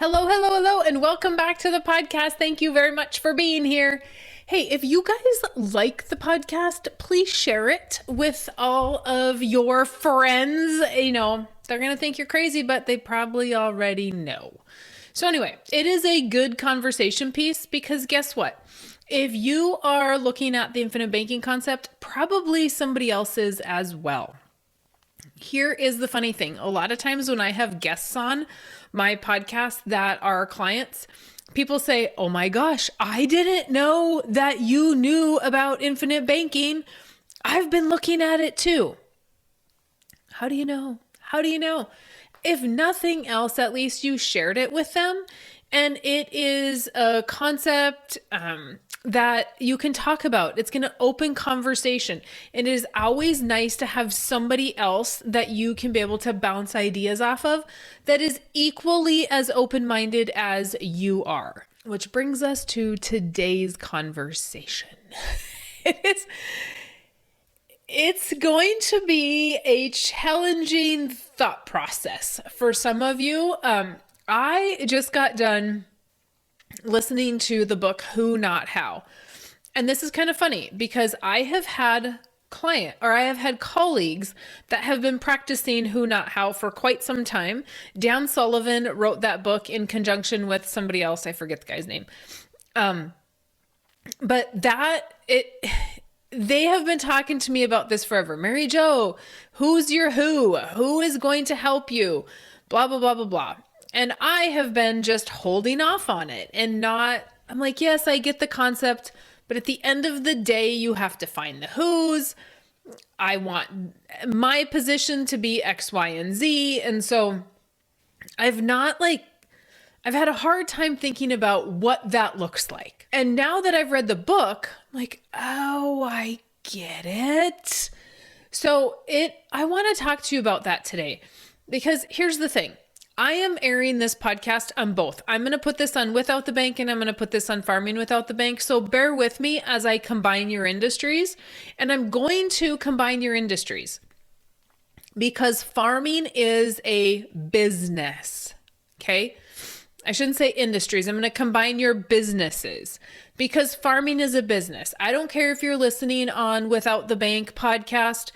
Hello, hello, hello, and welcome back to the podcast. Thank you very much for being here. Hey, if you guys like the podcast, please share it with all of your friends. They're going to think you're crazy, but they probably already know. So anyway, it is a good conversation piece because guess what? If you are looking at the infinite banking concept, probably somebody else is as well. Here is the funny thing. A lot of times when I have guests on my podcast that are clients, people say, "Oh my gosh, I didn't know that you knew about infinite banking. I've been looking at it too." How do you know? How do you know? If nothing else, at least you shared it with them. And it is a concept that you can talk about. It's going to open conversation. And it is always nice to have somebody else that you can be able to bounce ideas off of that is equally as open-minded as you are. Which brings us to today's conversation. It's going to be a challenging thought process for some of you. I just got done listening to the book Who Not How. And this is kind of funny because I have had colleagues that have been practicing Who Not How for quite some time. Dan Sullivan wrote that book in conjunction with somebody else. I forget the guy's name. They have been talking to me about this forever. Mary Jo, who's your who? Who is going to help you? Blah, blah, blah, blah, blah. And I have been just holding off on it and I'm like, yes, I get the concept, but at the end of the day, you have to find the who's. I want my position to be X, Y, and Z. And so I've had a hard time thinking about what that looks like. And now that I've read the book, I'm like, oh, I get it. So I want to talk to you about that today because here's the thing. I am airing this podcast on both. I'm going to put this on Without the Bank and I'm going to put this on Farming Without the Bank. So bear with me as I combine your industries, and I'm going to combine your industries because farming is a business. Okay. I shouldn't say industries. I'm going to combine your businesses because farming is a business. I don't care if you're listening on Without the Bank podcast.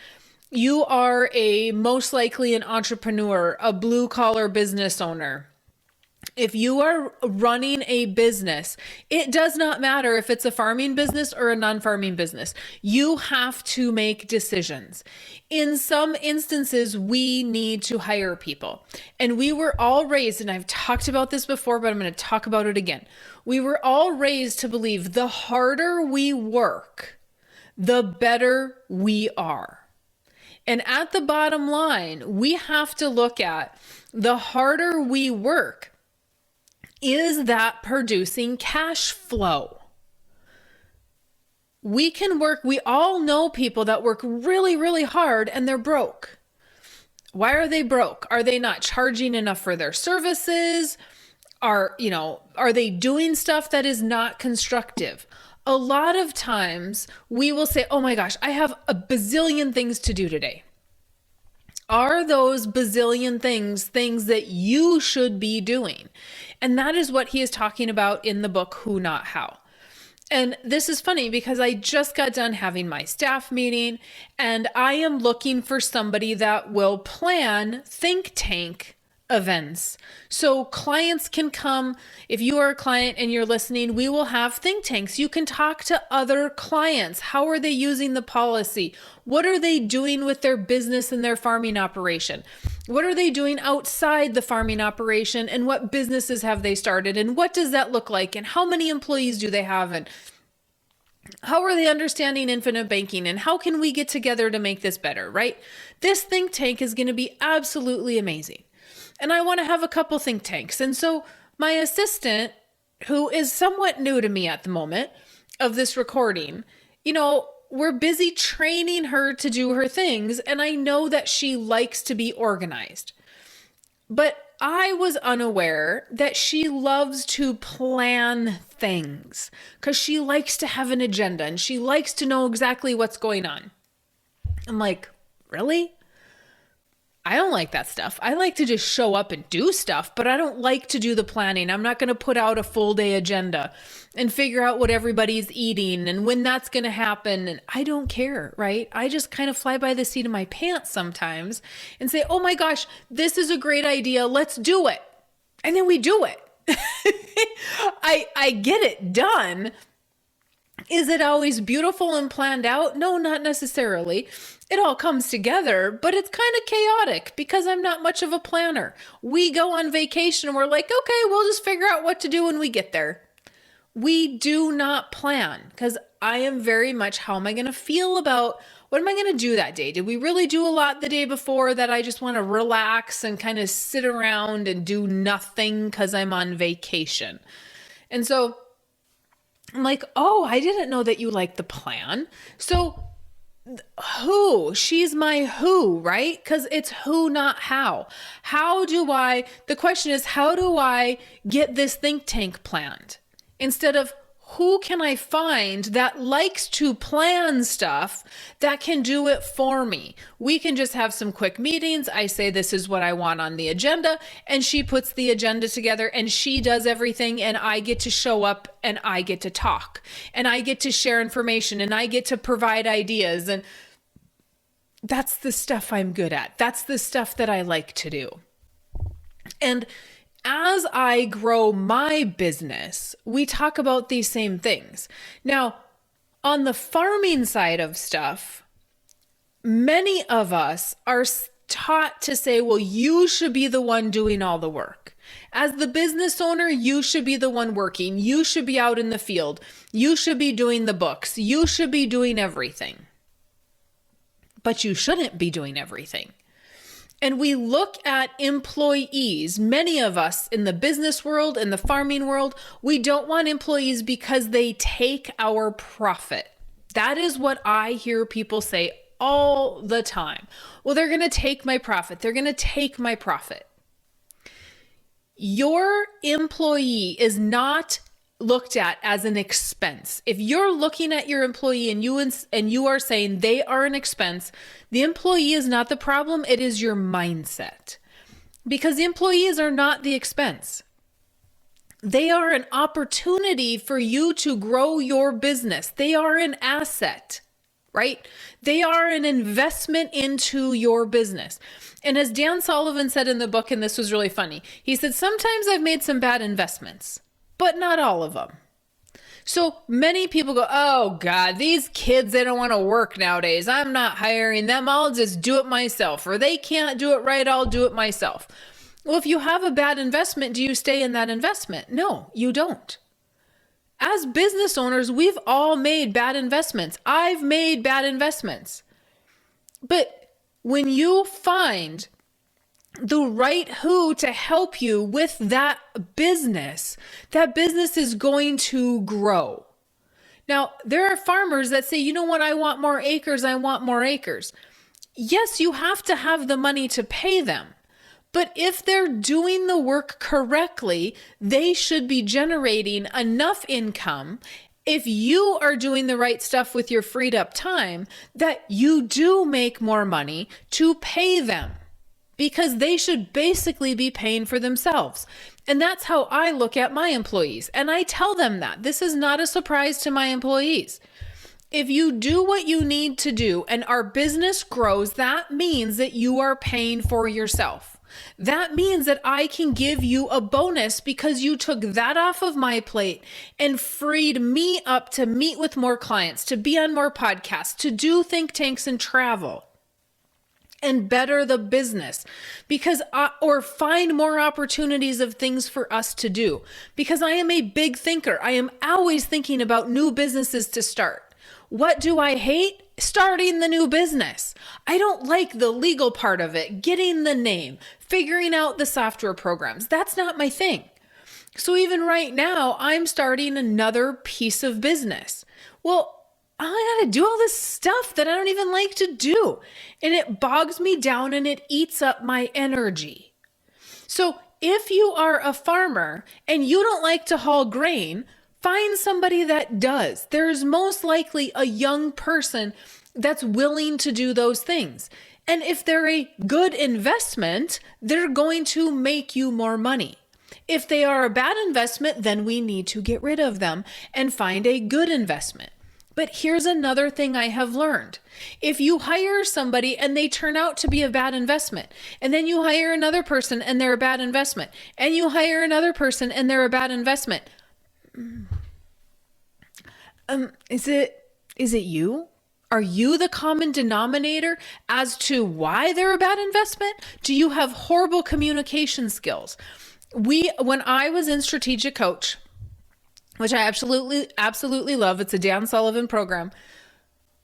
You are most likely an entrepreneur, a blue collar business owner. If you are running a business, it does not matter if it's a farming business or a non-farming business. You have to make decisions. In some instances, we need to hire people. And we were all raised, and I've talked about this before, but I'm going to talk about it again. We were all raised to believe the harder we work, the better we are. And at the bottom line, we have to look at the harder we work, is that producing cash flow? We all know people that work really, really hard and they're broke. Why are they broke? Are they not charging enough for their services? Are they doing stuff that is not constructive? A lot of times we will say, oh my gosh, I have a bazillion things to do today. Are those bazillion things that you should be doing? And that is what he is talking about in the book, Who Not How. And this is funny because I just got done having my staff meeting and I am looking for somebody that will plan think tank events. So clients can come. If you are a client and you're listening, we will have think tanks. You can talk to other clients. How are they using the policy? What are they doing with their business and their farming operation? What are they doing outside the farming operation? And what businesses have they started? And what does that look like? And how many employees do they have? And how are they understanding infinite banking? And how can we get together to make this better, right? This think tank is going to be absolutely amazing. And I want to have a couple think tanks. And so my assistant, who is somewhat new to me at the moment of this recording, we're busy training her to do her things. And I know that she likes to be organized. But I was unaware that she loves to plan things because she likes to have an agenda and she likes to know exactly what's going on. I'm like, really? I don't like that stuff. I like to just show up and do stuff, but I don't like to do the planning. I'm not going to put out a full day agenda and figure out what everybody's eating and when that's going to happen. And I don't care, right? I just kind of fly by the seat of my pants sometimes and say, oh my gosh, this is a great idea. Let's do it. And then we do it. I get it done. Is it always beautiful and planned out? No, not necessarily. It all comes together, but it's kind of chaotic because I'm not much of a planner. We go on vacation and we're like, okay, we'll just figure out what to do when we get there. We do not plan because I am very much, how am I going to feel about what am I going to do that day? Did we really do a lot the day before that I just want to relax and kind of sit around and do nothing because I'm on vacation? And so I'm like, oh, I didn't know that you like the plan. So who? She's my who, right? Because it's who, not how. The question is, how do I get this think tank planned? Instead of who can I find that likes to plan stuff that can do it for me? We can just have some quick meetings. I say, this is what I want on the agenda. And she puts the agenda together and she does everything. And I get to show up and I get to talk and I get to share information and I get to provide ideas. And that's the stuff I'm good at. That's the stuff that I like to do. And as I grow my business, we talk about these same things. Now, on the farming side of stuff, many of us are taught to say, well, you should be the one doing all the work. As the business owner, you should be the one working. You should be out in the field. You should be doing the books. You should be doing everything. But you shouldn't be doing everything. And we look at employees, many of us in the business world, in the farming world, we don't want employees because they take our profit. That is what I hear people say all the time. Well, they're going to take my profit. They're going to take my profit. Your employee is not looked at as an expense. If you're looking at your employee and you are saying they are an expense, the employee is not the problem. It is your mindset. Because the employees are not the expense. They are an opportunity for you to grow your business. They are an asset, right? They are an investment into your business. And as Dan Sullivan said in the book, and this was really funny, he said, sometimes I've made some bad investments, but not all of them. So many people go, oh God, these kids, they don't want to work nowadays. I'm not hiring them. I'll just do it myself. Or they can't do it right. I'll do it myself. Well, if you have a bad investment, do you stay in that investment? No, you don't. As business owners, we've all made bad investments. I've made bad investments. But when you find the right who to help you with that business is going to grow. Now, there are farmers that say, you know what, I want more acres. I want more acres. Yes, you have to have the money to pay them. But if they're doing the work correctly, they should be generating enough income if you are doing the right stuff with your freed up time that you do make more money to pay them. Because they should basically be paying for themselves. And that's how I look at my employees. And I tell them that. This is not a surprise to my employees. If you do what you need to do and our business grows, that means that you are paying for yourself. That means that I can give you a bonus because you took that off of my plate and freed me up to meet with more clients, to be on more podcasts, to do think tanks and travel. And better the business or find more opportunities of things for us to do, because I am a big thinker. I am always thinking about new businesses to start. What do I hate? Starting the new business. I don't like the legal part of it, getting the name, figuring out the software programs. That's not my thing. So even right now, I'm starting another piece of business. Well, I gotta do all this stuff that I don't even like to do. And it bogs me down and it eats up my energy. So if you are a farmer and you don't like to haul grain, find somebody that does. There's most likely a young person that's willing to do those things. And if they're a good investment, they're going to make you more money. If they are a bad investment, then we need to get rid of them and find a good investment. But here's another thing I have learned. If you hire somebody and they turn out to be a bad investment, and then you hire another person and they're a bad investment, and you hire another person and they're a bad investment, is it you? Are you the common denominator as to why they're a bad investment? Do you have horrible communication skills? When I was in strategic coach, which I absolutely love, it's a Dan Sullivan program.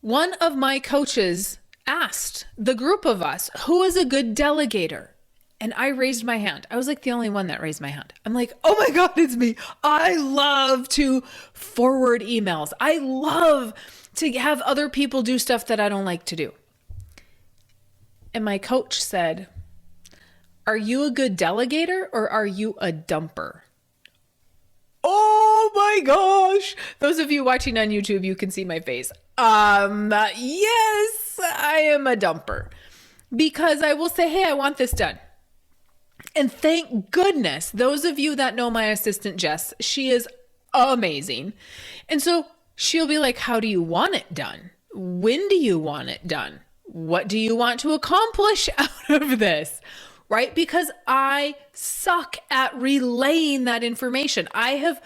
One of my coaches asked the group of us, who is a good delegator? And I raised my hand. I was like the only one that raised my hand. I'm like, oh my God, it's me. I love to forward emails. I love to have other people do stuff that I don't like to do. And my coach said, are you a good delegator or are you a dumper? Oh my gosh. Those of you watching on YouTube, you can see my face. Yes, I am a dumper, because I will say, hey, I want this done. And thank goodness, those of you that know my assistant, Jess, she is amazing. And so she'll be like, how do you want it done? When do you want it done? What do you want to accomplish out of this? Right? Because I suck at relaying that information. I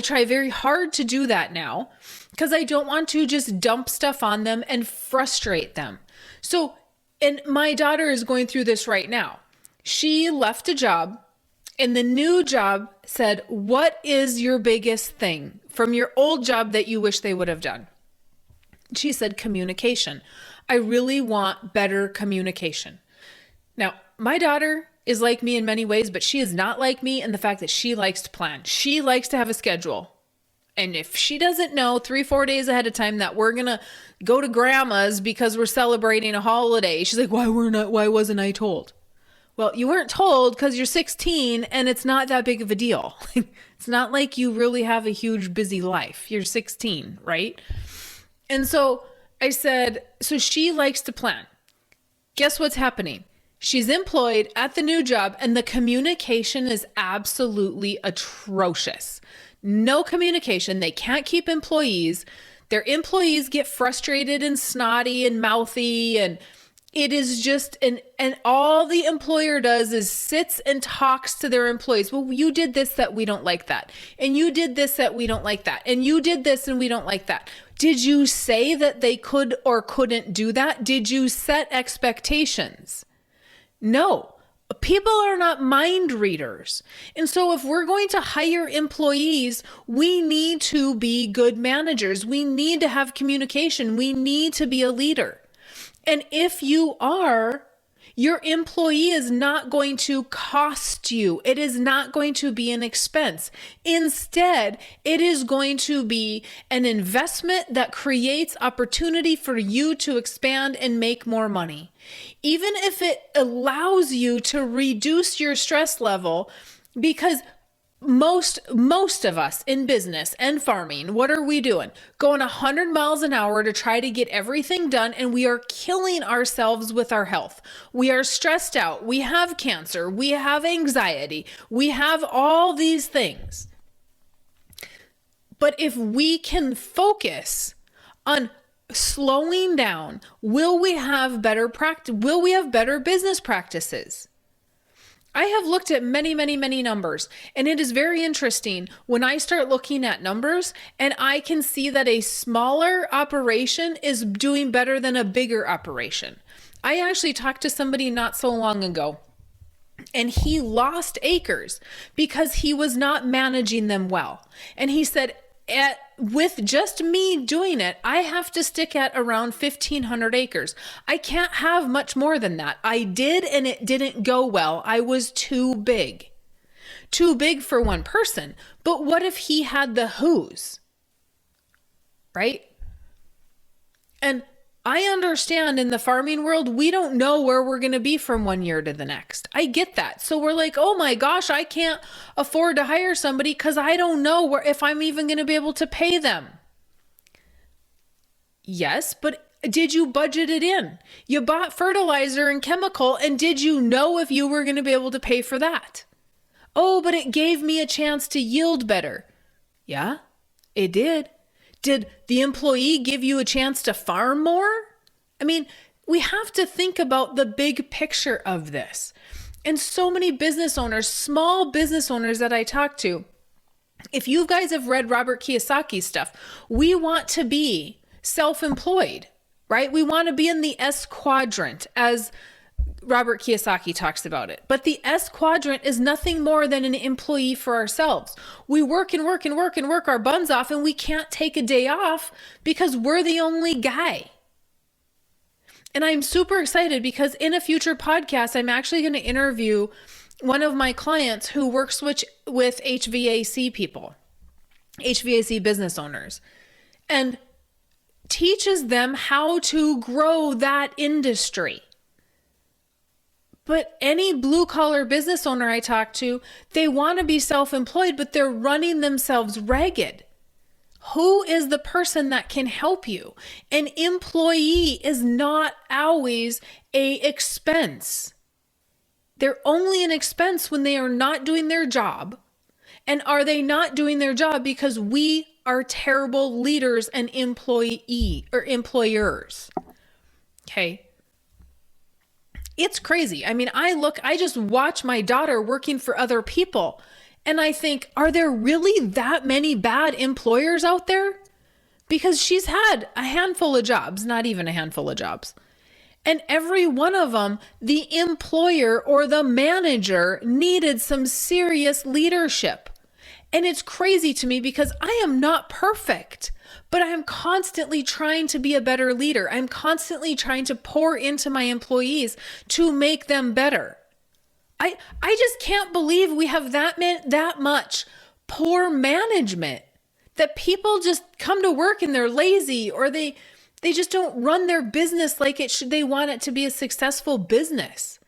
try very hard to do that now because I don't want to just dump stuff on them and frustrate them. So, and my daughter is going through this right now. She left a job and the new job said, what is your biggest thing from your old job that you wish they would have done? She said, communication. I really want better communication. Now, my daughter is like me in many ways, but she is not like me in the fact that she likes to plan. She likes to have a schedule. And if she doesn't know 3-4 days ahead of time that we're going to go to grandma's because we're celebrating a holiday, she's like, why wasn't I told? Well, you weren't told because you're 16 and it's not that big of a deal. It's not like you really have a huge busy life. You're 16, right? And so I said, so she likes to plan. Guess what's happening? She's employed at the new job and the communication is absolutely atrocious. No communication. They can't keep employees. Their employees get frustrated and snotty and mouthy, and it is just, and all the employer does is sits and talks to their employees. Well, you did this that we don't like that. And you did this that we don't like that. And you did this and we don't like that. Did you say that they could or couldn't do that? Did you set expectations? No, people are not mind readers. And so if we're going to hire employees, we need to be good managers. We need to have communication. We need to be a leader. And if you are, your employee is not going to cost you. It is not going to be an expense. Instead, it is going to be an investment that creates opportunity for you to expand and make more money. Even if it allows you to reduce your stress level, because most of us in business and farming, what are we doing? Going 100 miles an hour to try to get everything done, and we are killing ourselves with our health. We are stressed out. We have cancer. We have anxiety. We have all these things. But if we can focus on slowing down, will we have better practice? Will we have better business practices? I have looked at many numbers, and it is very interesting when I start looking at numbers and I can see that a smaller operation is doing better than a bigger operation. I actually talked to somebody not so long ago, and he lost acres because he was not managing them well. And he said, with just me doing it, I have to stick at around 1,500 acres. I can't have much more than that. I did, and it didn't go well. I was too big for one person. But what if he had the who's, right? And I understand in the farming world, we don't know where we're going to be from one year to the next. I get that. So we're like, oh my gosh, I can't afford to hire somebody because I don't know if I'm even going to be able to pay them. Yes, but Did you budget it in? You bought fertilizer and chemical, and did you know if you were going to be able to pay for that? Oh, but it gave me a chance to yield better. Yeah, it did. Did the employee give you a chance to farm more? I mean, we have to think about the big picture of this. And so many business owners, small business owners that I talk to, if you guys have read Robert Kiyosaki's stuff, we want to be self-employed, right? We want to be in the S quadrant, as Robert Kiyosaki talks about it. But the S quadrant is nothing more than an employee for ourselves. We work and work and work and work our buns off, and we can't take a day off because we're the only guy. And I'm super excited because in a future podcast, I'm actually going to interview one of my clients who works with HVAC people, HVAC business owners, and teaches them how to grow that industry. But any blue collar business owner I talk to, they want to be self-employed, but they're running themselves ragged. Who is the person that can help you? An employee is not always an expense. They're only an expense when they are not doing their job. And are they not doing their job because we are terrible leaders and employers? Okay. It's crazy. I mean, I just watch my daughter working for other people, and I think, are there really that many bad employers out there? Because she's had a handful of jobs, not even a handful of jobs. And every one of them, the employer or the manager needed some serious leadership. And it's crazy to me because I am not perfect, but I am constantly trying to be a better leader. I'm constantly trying to pour into my employees to make them better. I just can't believe we have that much poor management, that people just come to work and they're lazy, or they just don't run their business like it should. They want it to be a successful business.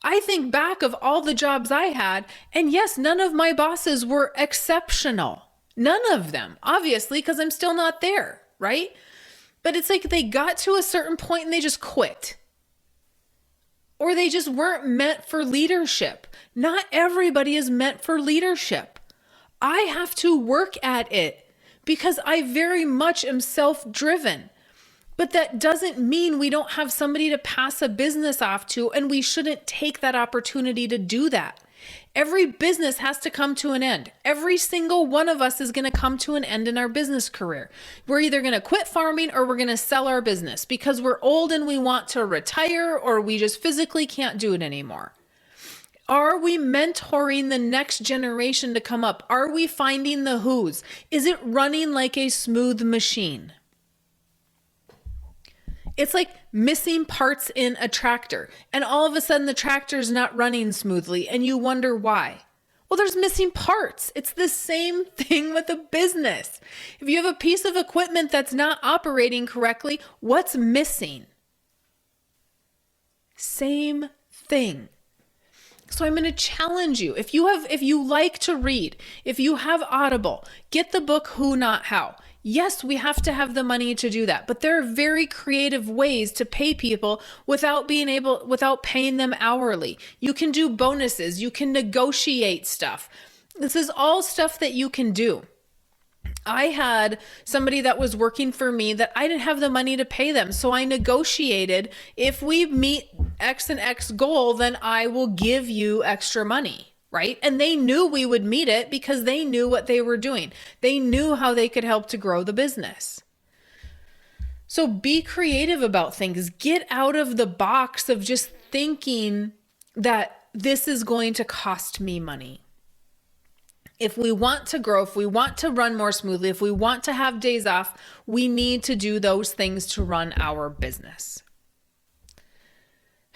I think back of all the jobs I had, and yes, none of my bosses were exceptional. None of them, obviously, because I'm still not there, right? But it's like they got to a certain point and they just quit. Or they just weren't meant for leadership. Not everybody is meant for leadership. I have to work at it because I very much am self-driven. But that doesn't mean we don't have somebody to pass a business off to, and we shouldn't take that opportunity to do that. Every business has to come to an end. Every single one of us is going to come to an end in our business career. We're either going to quit farming or we're going to sell our business because we're old and we want to retire, or we just physically can't do it anymore. Are we mentoring the next generation to come up? Are we finding the who's? Is it running like a smooth machine? It's like missing parts in a tractor, and all of a sudden the tractor's not running smoothly and you wonder why. Well, there's missing parts. It's the same thing with a business. If you have a piece of equipment that's not operating correctly, what's missing? Same thing. So I'm going to challenge you. If you like to read, if you have Audible, get the book Who Not How. Yes, we have to have the money to do that, but there are very creative ways to pay people without paying them hourly. You can do bonuses, you can negotiate stuff. This is all stuff that you can do. I had somebody that was working for me that I didn't have the money to pay them. So I negotiated, if we meet X and X goal, then I will give you extra money. Right? And they knew we would meet it because they knew what they were doing. They knew how they could help to grow the business. So be creative about things. Get out of the box of just thinking that this is going to cost me money. If we want to grow, if we want to run more smoothly, if we want to have days off, we need to do those things to run our business.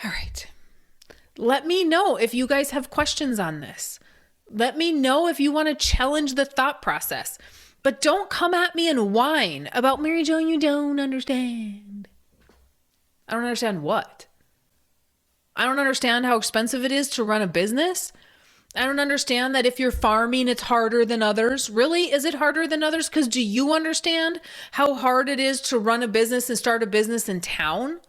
All right. Let me know if you guys have questions on this. Let me know if you want to challenge the thought process. But don't come at me and whine about, Mary Jo, you don't understand. I don't understand what? I don't understand how expensive it is to run a business. I don't understand that if you're farming, it's harder than others. Really? Is it harder than others? Because do you understand how hard it is to run a business and start a business in town?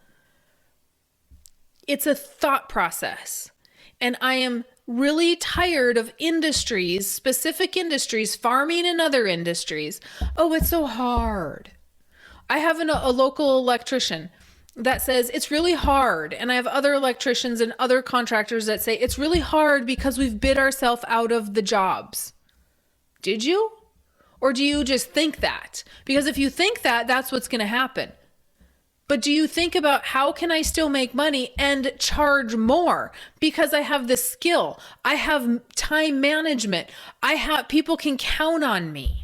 It's a thought process. And I am really tired of industries, specific industries, farming and other industries. Oh, it's so hard. I have a local electrician that says it's really hard. And I have other electricians and other contractors that say it's really hard because we've bid ourselves out of the jobs. Did you? Or do you just think that? Because if you think that, that's what's going to happen. But do you think about how can I still make money and charge more? Because I have the skill. I have time management. People can count on me.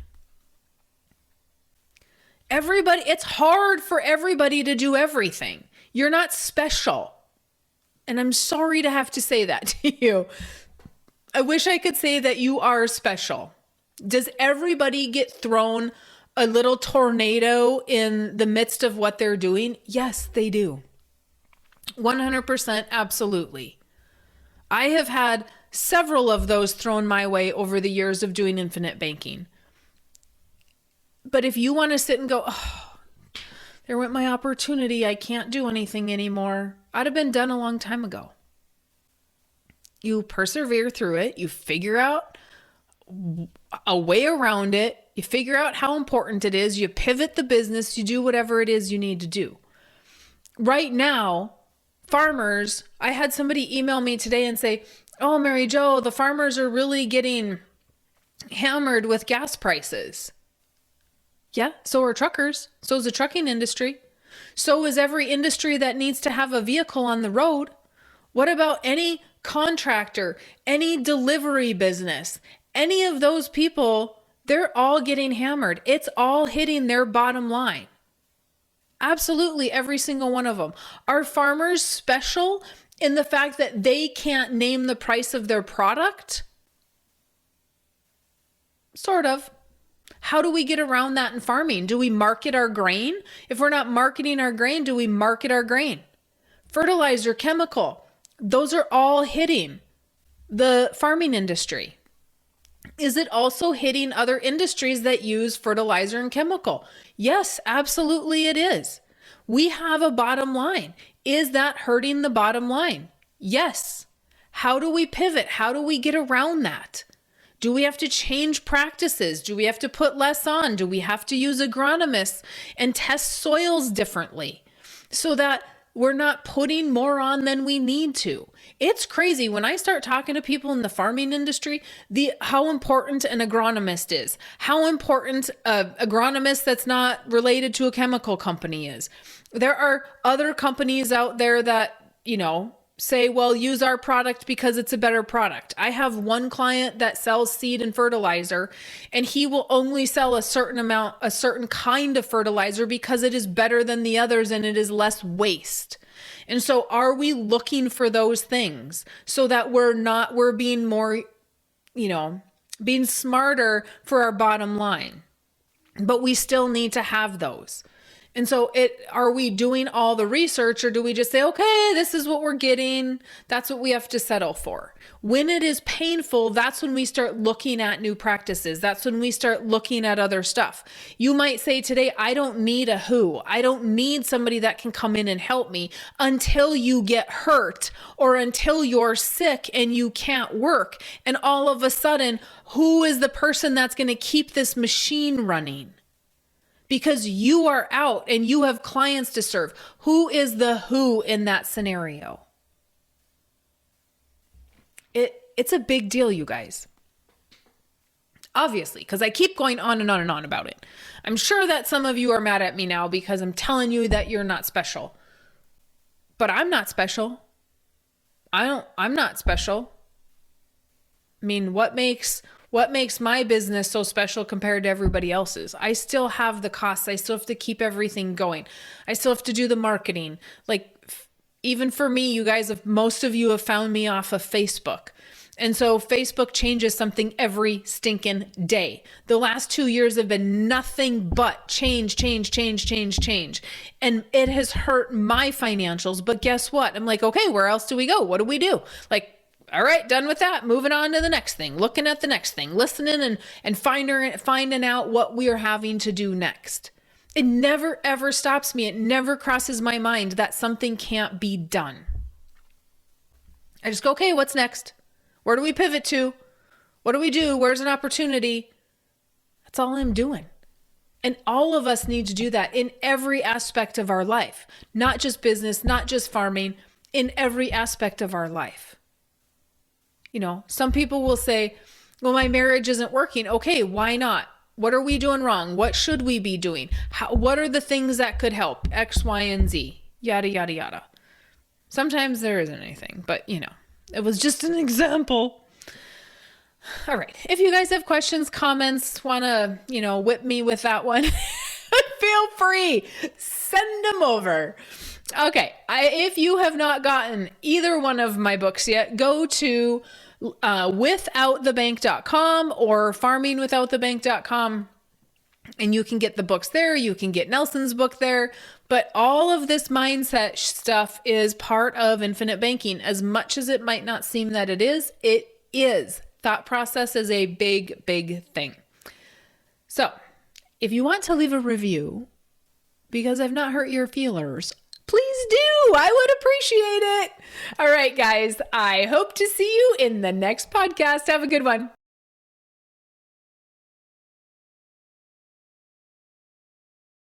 It's hard for everybody to do everything. You're not special. And I'm sorry to have to say that to you. I wish I could say that you are special. Does everybody get thrown a little tornado in the midst of what they're doing? Yes, they do. 100%, absolutely. I have had several of those thrown my way over the years of doing infinite banking. But if you want to sit and go, oh, there went my opportunity, I can't do anything anymore, I'd have been done a long time ago. You persevere through it, you figure out a way around it, you figure out how important it is, you pivot the business, you do whatever it is you need to do. Right now, farmers, I had somebody email me today and say, oh, Mary Jo, the farmers are really getting hammered with gas prices. Yeah, so are truckers. So is the trucking industry. So is every industry that needs to have a vehicle on the road. What about any contractor, any delivery business, any of those people? They're all getting hammered. It's all hitting their bottom line. Absolutely, every single one of them. Are farmers special in the fact that they can't name the price of their product? Sort of. How do we get around that in farming? Do we market our grain? If we're not marketing our grain, do we market our grain? Fertilizer, chemical, those are all hitting the farming industry. Is it also hitting other industries that use fertilizer and chemical? Yes, absolutely it is. We have a bottom line. Is that hurting the bottom line? Yes. How do we pivot? How do we get around that? Do we have to change practices? Do we have to put less on? Do we have to use agronomists and test soils differently so that we're not putting more on than we need to? It's crazy when I start talking to people in the farming industry, how important an agronomist is, how important an agronomist that's not related to a chemical company is. There are other companies out there that, say, well, use our product because it's a better product. I have one client that sells seed and fertilizer, and he will only sell a certain kind of fertilizer because it is better than the others and it is less waste. And so are we looking for those things so that we're being more, being smarter for our bottom line, but we still need to have those. And so are we doing all the research, or do we just say, okay, this is what we're getting. That's what we have to settle for. When it is painful, that's when we start looking at new practices. That's when we start looking at other stuff. You might say today, I don't need a who. I don't need somebody that can come in and help me until you get hurt or until you're sick and you can't work. And all of a sudden, who is the person that's going to keep this machine running? Because you are out and you have clients to serve. Who is the who in that scenario? It's a big deal, you guys. Obviously, because I keep going on and on and on about it. I'm sure that some of you are mad at me now because I'm telling you that you're not special. But I'm not special. I'm not special. I mean, what makes my business so special compared to everybody else's? I still have the costs. I still have to keep everything going. I still have to do the marketing. Even for me, you guys, most of you have found me off of Facebook. And so Facebook changes something every stinking day. The last 2 years have been nothing but change. And it has hurt my financials. But guess what? I'm like, okay, where else do we go? What do we do? All right, done with that. Moving on to the next thing, looking at the next thing, listening and finding out what we are having to do next. It never, ever stops me. It never crosses my mind that something can't be done. I just go, okay, what's next? Where do we pivot to? What do we do? Where's an opportunity? That's all I'm doing. And all of us need to do that in every aspect of our life, not just business, not just farming, in every aspect of our life. Some people will say, well, my marriage isn't working. Okay, why not? What are we doing wrong? What should we be doing? What are the things that could help? X, Y, and Z, yada, yada, yada. Sometimes there isn't anything, but it was just an example. All right. If you guys have questions, comments, want to, whip me with that one, feel free. Send them over. Okay. If you have not gotten either one of my books yet, go to withoutthebank.com or farmingwithoutthebank.com. And you can get the books there. You can get Nelson's book there. But all of this mindset stuff is part of infinite banking. As much as it might not seem that it is, it is. Thought process is a big, big thing. So if you want to leave a review, because I've not hurt your feelers, please do. I would appreciate it. All right, guys. I hope to see you in the next podcast. Have a good one.